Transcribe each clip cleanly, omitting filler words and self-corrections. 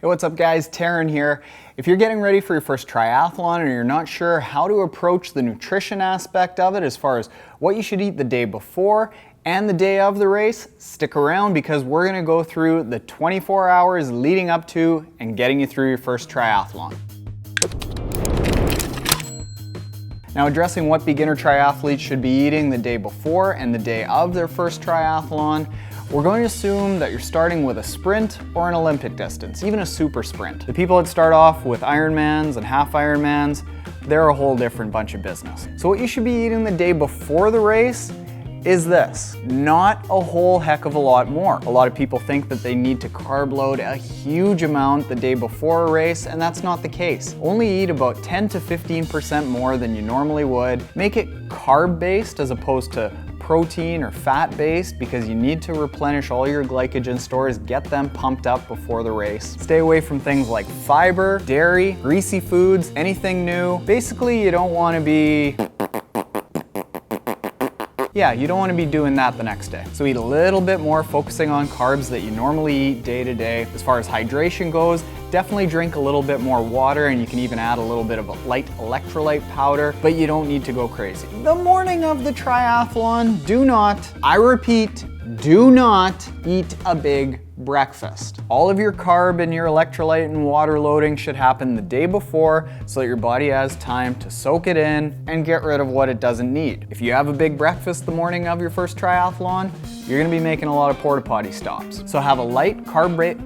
Hey, what's up guys? Taren here. If you're getting ready for your first triathlon and you're not sure how to approach the nutrition aspect of it as far as what you should eat the day before and the day of the race, stick around because we're going to go through the 24 hours leading up to and getting you through your first triathlon. Now, addressing what beginner triathletes should be eating the day before and the day of their first triathlon, we're going to assume that you're starting with a sprint or an Olympic distance, even a super sprint. The people that start off with Ironmans and half Ironmans, they're a whole different bunch of business. So what you should be eating the day before the race is this, not a whole heck of a lot more. A lot of people think that they need to carb load a huge amount the day before a race, and that's not the case. Only eat about 10 to 15% more than you normally would. Make it carb-based as opposed to protein or fat-based because you need to replenish all your glycogen stores, get them pumped up before the race. Stay away from things like fiber, dairy, greasy foods, anything new. Basically, you don't want to be doing that the next day. So eat a little bit more, focusing on carbs that you normally eat day to day. As far as hydration goes, definitely drink a little bit more water, and you can even add a little bit of a light electrolyte powder, but you don't need to go crazy. The morning of the triathlon, do not, I repeat, do not eat a big breakfast. All of your carb and your electrolyte and water loading should happen the day before so that your body has time to soak it in and get rid of what it doesn't need. If you have a big breakfast the morning of your first triathlon, you're gonna be making a lot of porta potty stops. So have a light carb-based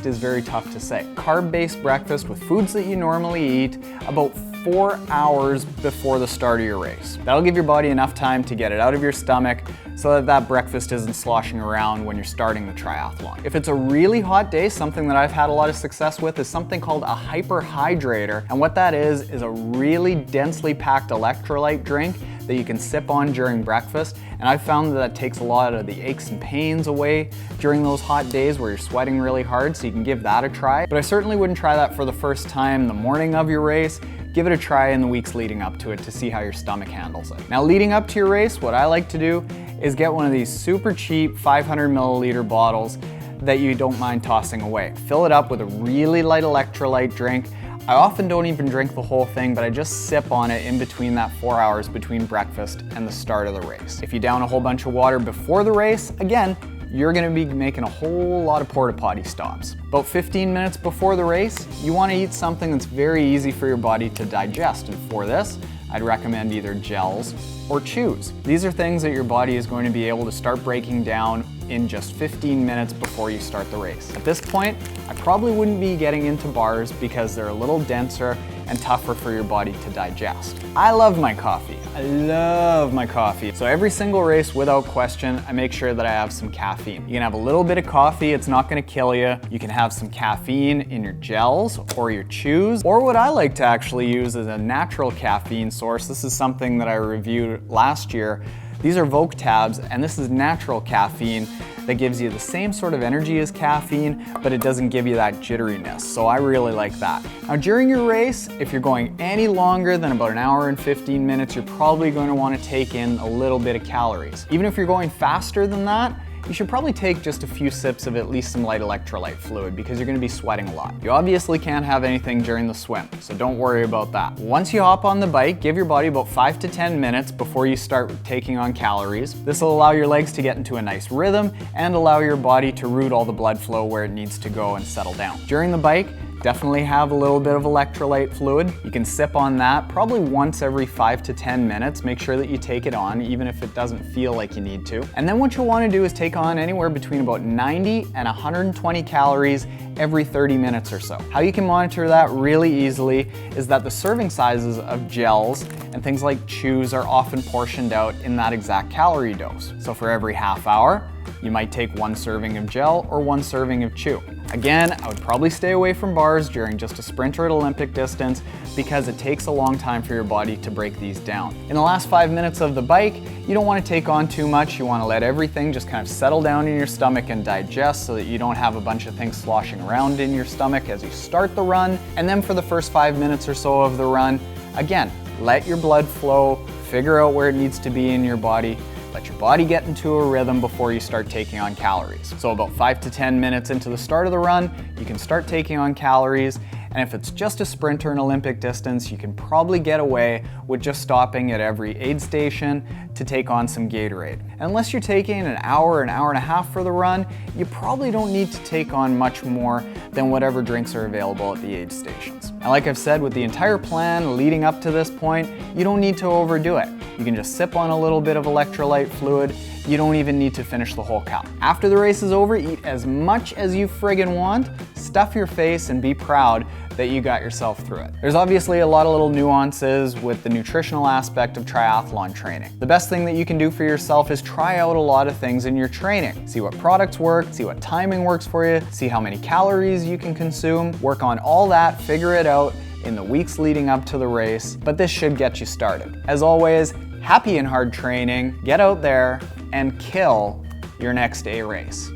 is very tough to say. Carb-based breakfast with foods that you normally eat about 4 hours before the start of your race. That'll give your body enough time to get it out of your stomach so that that breakfast isn't sloshing around when you're starting the triathlon. If it's a really hot day, something that I've had a lot of success with is something called a hyperhydrator. And what that is a really densely packed electrolyte drink that you can sip on during breakfast. And I've found that takes a lot of the aches and pains away during those hot days where you're sweating really hard, so you can give that a try. But I certainly wouldn't try that for the first time the morning of your race. Give it a try in the weeks leading up to it to see how your stomach handles it. Now, leading up to your race, what I like to do is get one of these super cheap 500 milliliter bottles that you don't mind tossing away. Fill it up with a really light electrolyte drink. I often don't even drink the whole thing, but I just sip on it in between that 4 hours between breakfast and the start of the race. If you down a whole bunch of water before the race, again, you're gonna be making a whole lot of porta potty stops. About 15 minutes before the race, you wanna eat something that's very easy for your body to digest. And for this, I'd recommend either gels or chews. These are things that your body is going to be able to start breaking down in just 15 minutes before you start the race. At this point, I probably wouldn't be getting into bars because they're a little denser and tougher for your body to digest. I love my coffee. I love my coffee. So every single race, without question, I make sure that I have some caffeine. You can have a little bit of coffee, it's not gonna kill you. You can have some caffeine in your gels or your chews, or what I like to actually use is a natural caffeine source. This is something that I reviewed last year. These are Vogue tabs, and this is natural caffeine that gives you the same sort of energy as caffeine, but it doesn't give you that jitteriness. So I really like that. Now, during your race, if you're going any longer than about an hour and 15 minutes, you're probably going to want to take in a little bit of calories. Even if you're going faster than that, you should probably take just a few sips of at least some light electrolyte fluid because you're gonna be sweating a lot. You obviously can't have anything during the swim, so don't worry about that. Once you hop on the bike, give your body about 5 to 10 minutes before you start taking on calories. This will allow your legs to get into a nice rhythm and allow your body to route all the blood flow where it needs to go and settle down. During the bike, definitely have a little bit of electrolyte fluid. You can sip on that probably once every 5 to 10 minutes. Make sure that you take it on, even if it doesn't feel like you need to. And then what you'll want to do is take on anywhere between about 90 and 120 calories every 30 minutes or so. How you can monitor that really easily is that the serving sizes of gels and things like chews are often portioned out in that exact calorie dose. So for every half hour, you might take 1 serving of gel or 1 serving of chew. Again, I would probably stay away from bars during just a sprint or an Olympic distance because it takes a long time for your body to break these down. In the last 5 minutes of the bike, you don't want to take on too much. You want to let everything just kind of settle down in your stomach and digest so that you don't have a bunch of things sloshing around in your stomach as you start the run. And then for the first 5 minutes or so of the run, again, let your blood flow, figure out where it needs to be in your body. Let your body get into a rhythm before you start taking on calories. So about 5 to 10 minutes into the start of the run, you can start taking on calories. And if it's just a sprint or an Olympic distance, you can probably get away with just stopping at every aid station to take on some Gatorade. And unless you're taking an hour and a half for the run, you probably don't need to take on much more than whatever drinks are available at the aid stations. And like I've said, with the entire plan leading up to this point, you don't need to overdo it. You can just sip on a little bit of electrolyte fluid. You don't even need to finish the whole cup. After the race is over, eat as much as you friggin' want, stuff your face, and be proud that you got yourself through it. There's obviously a lot of little nuances with the nutritional aspect of triathlon training. The best thing that you can do for yourself is try out a lot of things in your training. See what products work, see what timing works for you, see how many calories you can consume, work on all that, figure it out in the weeks leading up to the race, but this should get you started. As always, happy and hard training, get out there and kill your next day race.